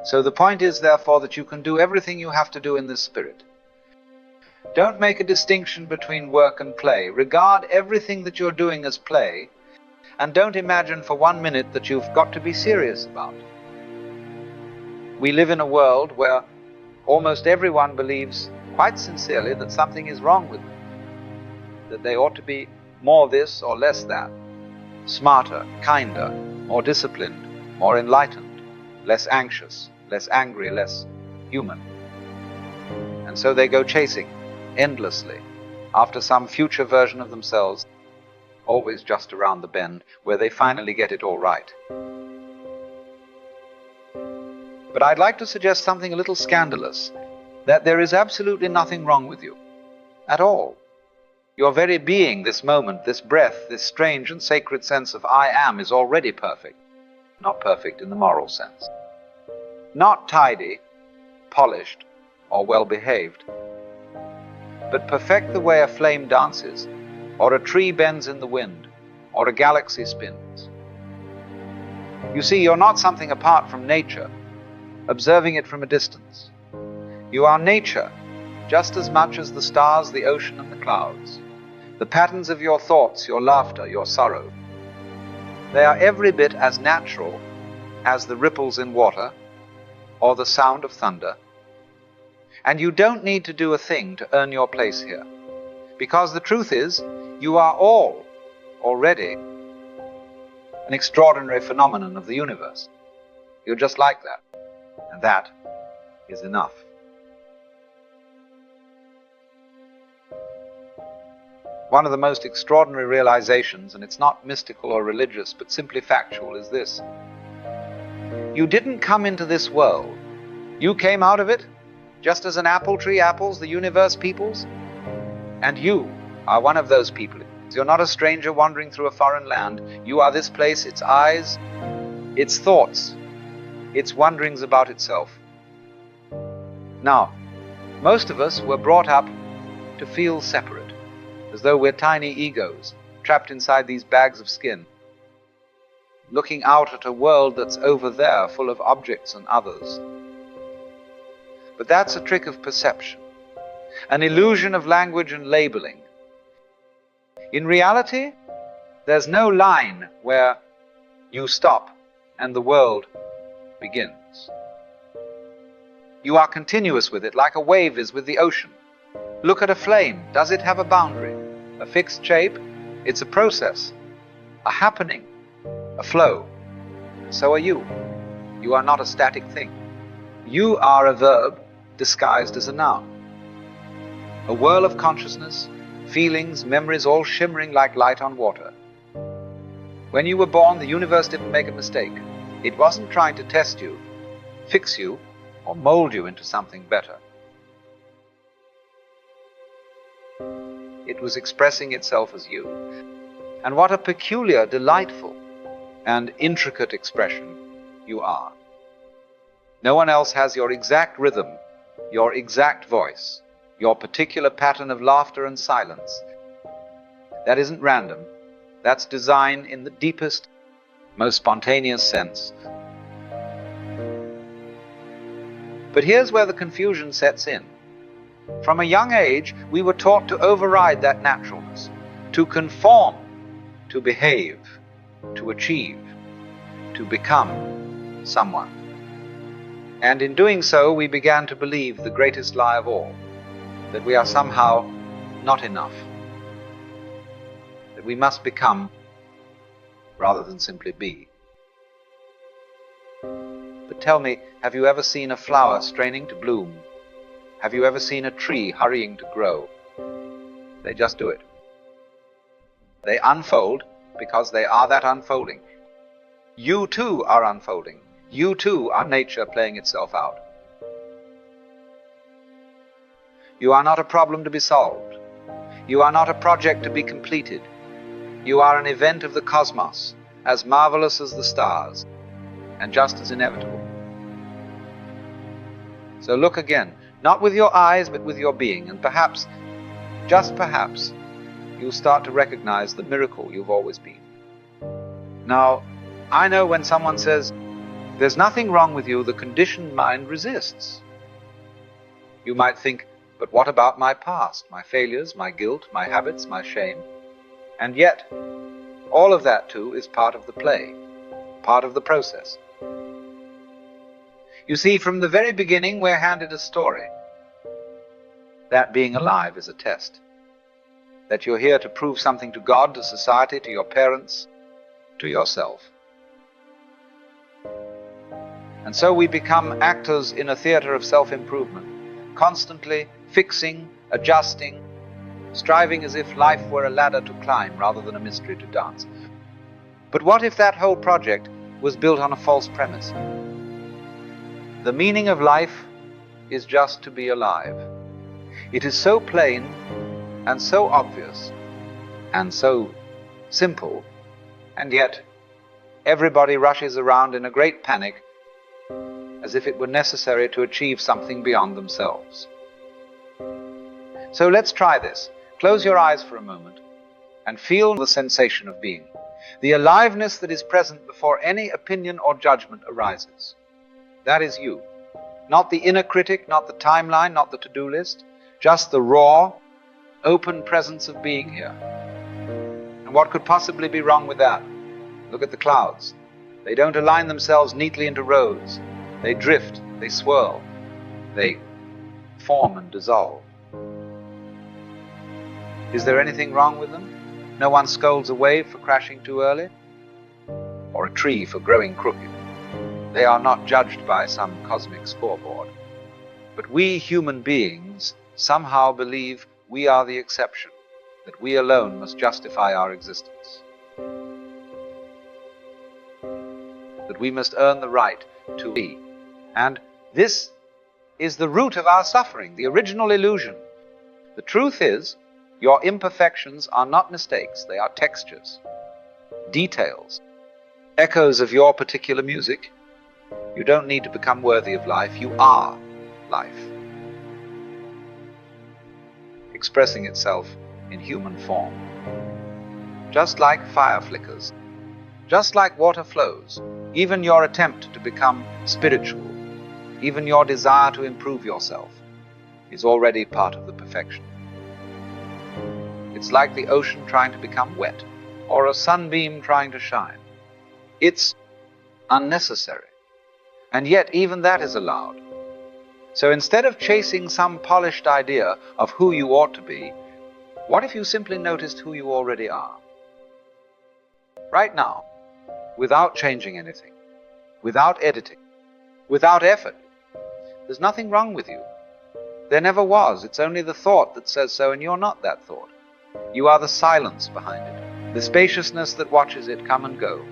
So the point is, therefore, that you can do everything you have to do in this spirit. Don't make a distinction between work and play. Regard everything that you're doing as play, and don't imagine for 1 minute that you've got to be serious about it. We live in a world where almost everyone believes quite sincerely that something is wrong with them, that they ought to be more this or less that, smarter, kinder, more disciplined, more enlightened, less anxious, less angry, less human. And so they go chasing endlessly after some future version of themselves, always just around the bend, where they finally get it all right. But I'd like to suggest something a little scandalous, that there is absolutely nothing wrong with you, at all. Your very being, this moment, this breath, this strange and sacred sense of I am, is already perfect. Not perfect in the moral sense. Not tidy, polished, or well-behaved, but perfect the way a flame dances, or a tree bends in the wind, or a galaxy spins. You see, you're not something apart from nature, observing it from a distance. You are nature, just as much as the stars, the ocean, and the clouds. The patterns of your thoughts, your laughter, your sorrow. They are every bit as natural as the ripples in water or the sound of thunder. And you don't need to do a thing to earn your place here. Because the truth is, you are all already an extraordinary phenomenon of the universe. You're just like that. And that is enough. One of the most extraordinary realizations, and it's not mystical or religious, but simply factual, is this. You didn't come into this world. You came out of it, just as an apple tree apples the universe peoples. And you are one of those people. You're not a stranger wandering through a foreign land. You are this place, its eyes, its thoughts, its wonderings about itself. Now, most of us were brought up to feel separate, as though we're tiny egos, trapped inside these bags of skin, looking out at a world that's over there, full of objects and others. But that's a trick of perception, an illusion of language and labeling. In reality, there's no line where you stop and the world begins. You are continuous with it, like a wave is with the ocean. Look at a flame. Does it have a boundary, a fixed shape? It's a process, a happening, a flow. So are you. You are not a static thing. You are a verb disguised as a noun. A whirl of consciousness, feelings, memories, all shimmering like light on water. When you were born, the universe didn't make a mistake. It wasn't trying to test you, fix you, or mold you into something better. It was expressing itself as you. And what a peculiar, delightful, and intricate expression you are. No one else has your exact rhythm, your exact voice, your particular pattern of laughter and silence. That isn't random. That's design in the deepest, most spontaneous sense. But here's where the confusion sets in. From a young age, we were taught to override that naturalness, to conform, to behave, to achieve, to become someone. And in doing so, we began to believe the greatest lie of all, that we are somehow not enough, that we must become rather than simply be. But tell me, have you ever seen a flower straining to bloom? Have you ever seen a tree hurrying to grow? They just do it. They unfold because they are that unfolding. You too are unfolding. You too are nature playing itself out. You are not a problem to be solved. You are not a project to be completed. You are an event of the cosmos, as marvelous as the stars, and just as inevitable. So look again, not with your eyes, but with your being, and perhaps, just perhaps, you'll start to recognize the miracle you've always been. Now, I know when someone says, there's nothing wrong with you, the conditioned mind resists. You might think, but what about my past, my failures, my guilt, my habits, my shame? And yet, all of that too is part of the play, part of the process. You see, from the very beginning we're handed a story. That being alive is a test. That you're here to prove something to God, to society, to your parents, to yourself. And so we become actors in a theater of self-improvement, constantly fixing, adjusting, striving as if life were a ladder to climb rather than a mystery to dance. But what if that whole project was built on a false premise? The meaning of life is just to be alive. It is so plain and so obvious and so simple, and yet everybody rushes around in a great panic as if it were necessary to achieve something beyond themselves. So let's try this. Close your eyes for a moment and feel the sensation of being, the aliveness that is present before any opinion or judgment arises. That is you. Not the inner critic, not the timeline, not the to-do list, just the raw, open presence of being here. And what could possibly be wrong with that? Look at the clouds. They don't align themselves neatly into rows. They drift, they swirl, they form and dissolve. Is there anything wrong with them? No one scolds a wave for crashing too early, or a tree for growing crooked. They are not judged by some cosmic scoreboard. But we human beings somehow believe we are the exception, that we alone must justify our existence, that we must earn the right to be. And this is the root of our suffering, the original illusion. The truth is, your imperfections are not mistakes, they are textures, details, echoes of your particular music. You don't need to become worthy of life, you are life, expressing itself in human form. Just like fire flickers, just like water flows, even your attempt to become spiritual, even your desire to improve yourself, is already part of the perfection. It's like the ocean trying to become wet, or a sunbeam trying to shine. It's unnecessary, and yet even that is allowed. So instead of chasing some polished idea of who you ought to be, what if you simply noticed who you already are? Right now, without changing anything, without editing, without effort. There's nothing wrong with you. There never was. It's only the thought that says so, and you're not that thought. You are the silence behind it, the spaciousness that watches it come and go.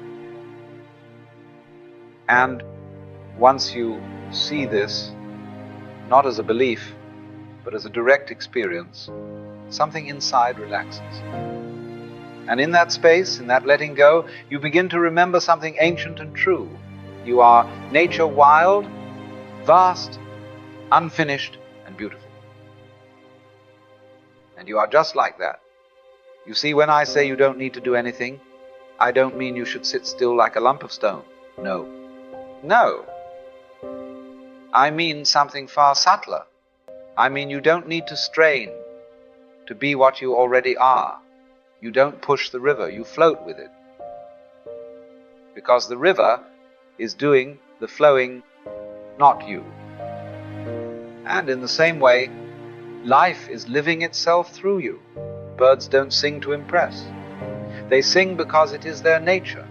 And once you see this, not as a belief, but as a direct experience, something inside relaxes. And in that space, in that letting go, you begin to remember something ancient and true. You are nature wild, vast, unfinished, and beautiful. And you are just like that. You see, when I say you don't need to do anything, I don't mean you should sit still like a lump of stone. No. No. I mean something far subtler. I mean you don't need to strain to be what you already are. You don't push the river, you float with it. Because the river is doing the flowing, not you. And in the same way, life is living itself through you. Birds don't sing to impress. They sing because it is their nature.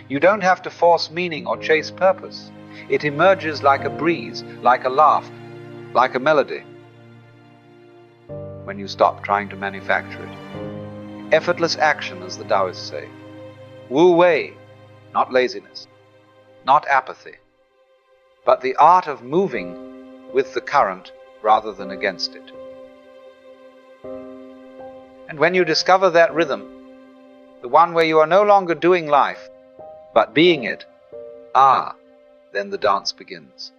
You don't have to force meaning or chase purpose. It emerges like a breeze, like a laugh, like a melody, when you stop trying to manufacture it. Effortless action, as the Taoists say. Wu Wei, not laziness, not apathy, but the art of moving with the current rather than against it. And when you discover that rhythm, the one where you are no longer doing life, but being it, then the dance begins.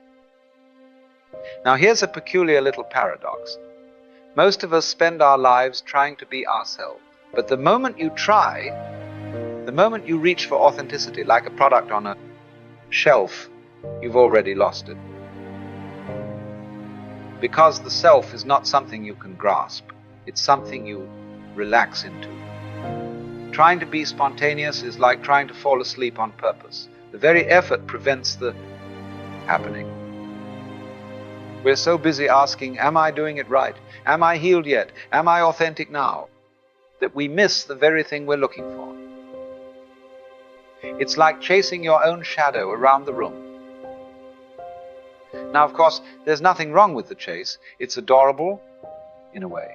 Now here's a peculiar little paradox. Most of us spend our lives trying to be ourselves. But the moment you try, the moment you reach for authenticity, like a product on a shelf you've already lost it. Because the self is not something you can grasp, it's something you relax into. Trying to be spontaneous is like trying to fall asleep on purpose. The very effort prevents the happening. We're so busy asking, am I doing it right? Am I healed yet? Am I authentic now? That we miss the very thing we're looking for. It's like chasing your own shadow around the room. Now, of course, there's nothing wrong with the chase. It's adorable, in a way.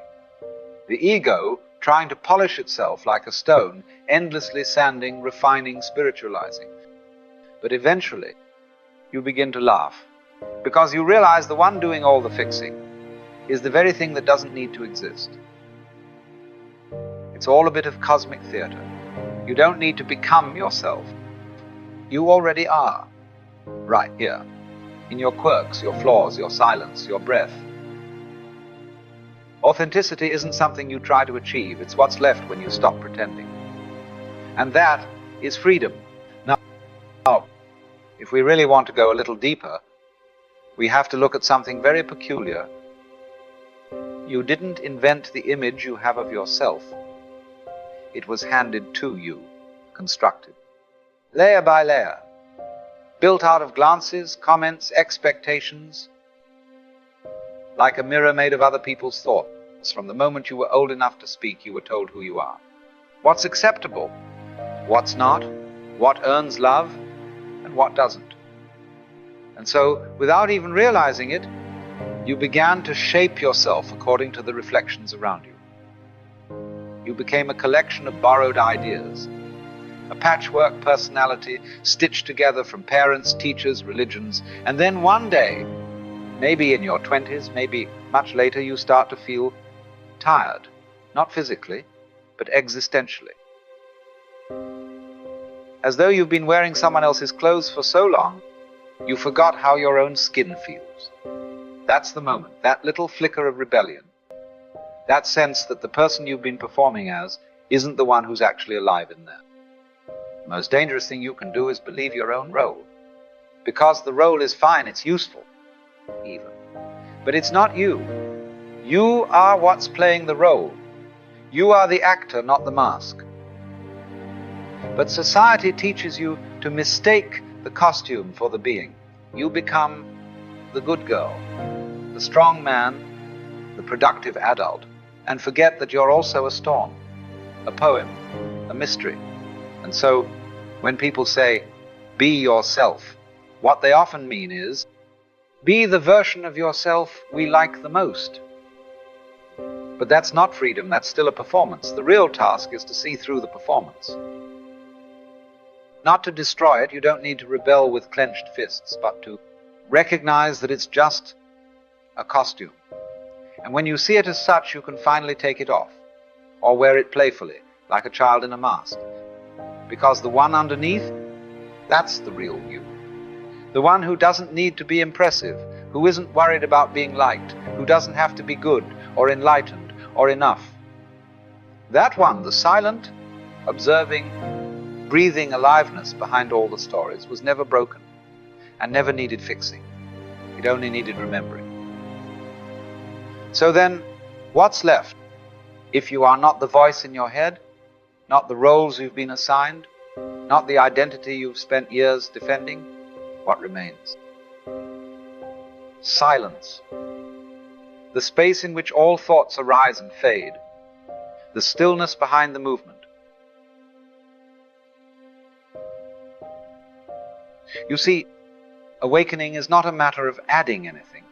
The ego, trying to polish itself like a stone, endlessly sanding, refining, spiritualizing. But eventually, you begin to laugh, because you realize the one doing all the fixing is the very thing that doesn't need to exist. It's all a bit of cosmic theater. You don't need to become yourself. You already are, right here, in your quirks, your flaws, your silence, your breath. Authenticity isn't something you try to achieve, it's what's left when you stop pretending. And that is freedom. Now, if we really want to go a little deeper, we have to look at something very peculiar. You didn't invent the image you have of yourself. It was handed to you, constructed, layer by layer, built out of glances, comments, expectations, like a mirror made of other people's thoughts. From the moment you were old enough to speak, you were told who you are. What's acceptable, what's not, what earns love, and what doesn't. And so, without even realizing it, you began to shape yourself according to the reflections around you. You became a collection of borrowed ideas, a patchwork personality stitched together from parents, teachers, religions, and then one day, maybe in your 20s, maybe much later, you start to feel tired, not physically, but existentially. As though you've been wearing someone else's clothes for so long, you forgot how your own skin feels. That's the moment, that little flicker of rebellion, that sense that the person you've been performing as isn't the one who's actually alive in there. The most dangerous thing you can do is believe your own role. Because the role is fine, it's useful, even. But it's not you. You are what's playing the role. You are the actor, not the mask. But society teaches you to mistake the costume for the being. You become the good girl, the strong man, the productive adult, and forget that you're also a storm, a poem, a mystery. And so, when people say, be yourself, what they often mean is, be the version of yourself we like the most. But that's not freedom, that's still a performance. The real task is to see through the performance. Not to destroy it, you don't need to rebel with clenched fists, but to recognize that it's just a costume. And when you see it as such, you can finally take it off, or wear it playfully, like a child in a mask. Because the one underneath, that's the real you. The one who doesn't need to be impressive, who isn't worried about being liked, who doesn't have to be good, or enlightened, or enough. That one, the silent, observing, breathing aliveness behind all the stories, was never broken and never needed fixing. It only needed remembering. So then, what's left if you are not the voice in your head, not the roles you've been assigned, not the identity you've spent years defending? What remains? Silence. The space in which all thoughts arise and fade. The stillness behind the movement. You see, awakening is not a matter of adding anything.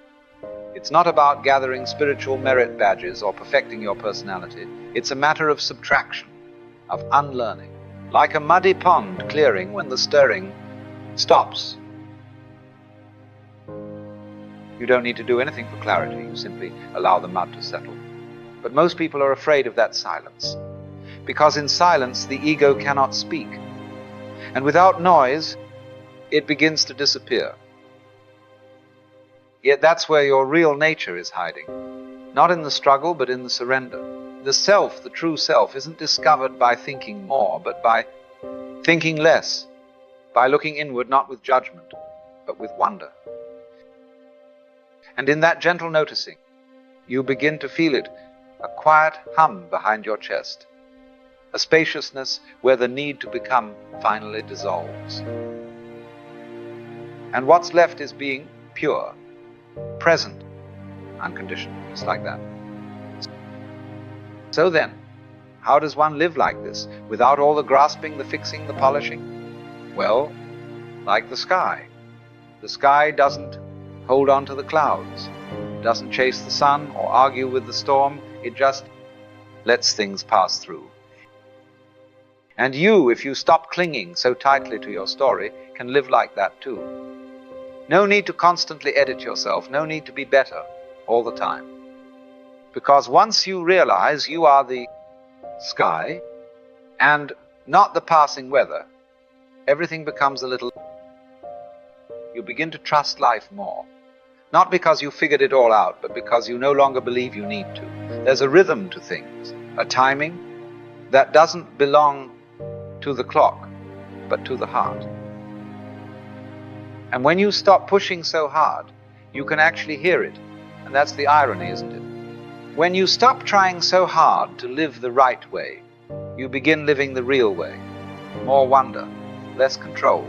It's not about gathering spiritual merit badges or perfecting your personality. It's a matter of subtraction, of unlearning. Like a muddy pond clearing when the stirring stops. You don't need to do anything for clarity. You simply allow the mud to settle. But most people are afraid of that silence, because in silence the ego cannot speak. And without noise, it begins to disappear. Yet that's where your real nature is hiding. Not in the struggle, but in the surrender. The self, the true self, isn't discovered by thinking more, but by thinking less, by looking inward, not with judgment, but with wonder. And in that gentle noticing, you begin to feel it, a quiet hum behind your chest, a spaciousness where the need to become finally dissolves. And what's left is being pure, present, unconditional, just like that. So then, how does one live like this, without all the grasping, the fixing, the polishing? Well, like the sky. The sky doesn't hold on to the clouds, it doesn't chase the sun or argue with the storm, it just lets things pass through. And you, if you stop clinging so tightly to your story, can live like that too. No need to constantly edit yourself, no need to be better all the time. Because once you realize you are the sky and not the passing weather, everything becomes a little... You begin to trust life more. Not because you figured it all out, but because you no longer believe you need to. There's a rhythm to things, a timing that doesn't belong to the clock, but to the heart. And when you stop pushing so hard, you can actually hear it. And that's the irony, isn't it? When you stop trying so hard to live the right way, you begin living the real way. More wonder, less control,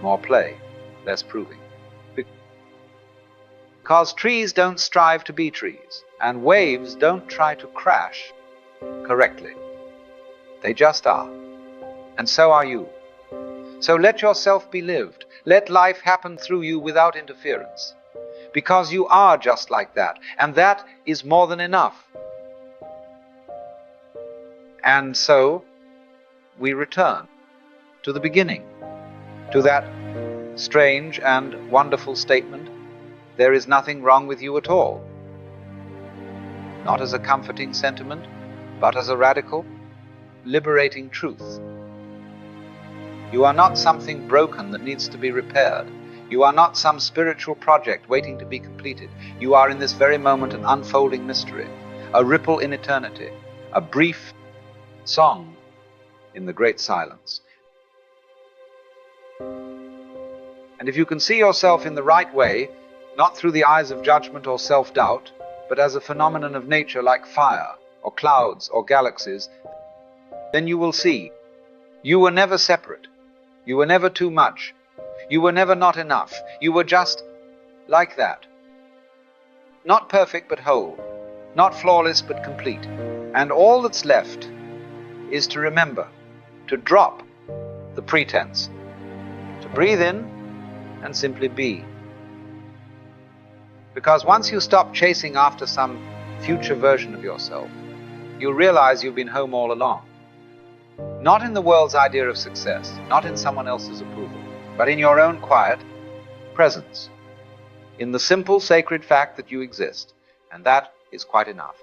more play, less proving. Because trees don't strive to be trees, and waves don't try to crash correctly. They just are. And so are you. So let yourself be lived. Let life happen through you without interference. Because you are just like that, and that is more than enough. And so we return to the beginning, to that strange and wonderful statement, there is nothing wrong with you at all. Not as a comforting sentiment, but as a radical, liberating truth. You are not something broken that needs to be repaired. You are not some spiritual project waiting to be completed. You are in this very moment an unfolding mystery, a ripple in eternity, a brief song in the great silence. And if you can see yourself in the right way, not through the eyes of judgment or self-doubt, but as a phenomenon of nature like fire, or clouds, or galaxies, then you will see you were never separate. You were never too much. You were never not enough. You were just like that. Not perfect but whole. Not flawless but complete. And all that's left is to remember, to drop the pretense, to breathe in and simply be. Because once you stop chasing after some future version of yourself, you'll realize you've been home all along. Not in the world's idea of success, not in someone else's approval, but in your own quiet presence, in the simple, sacred fact that you exist, and that is quite enough.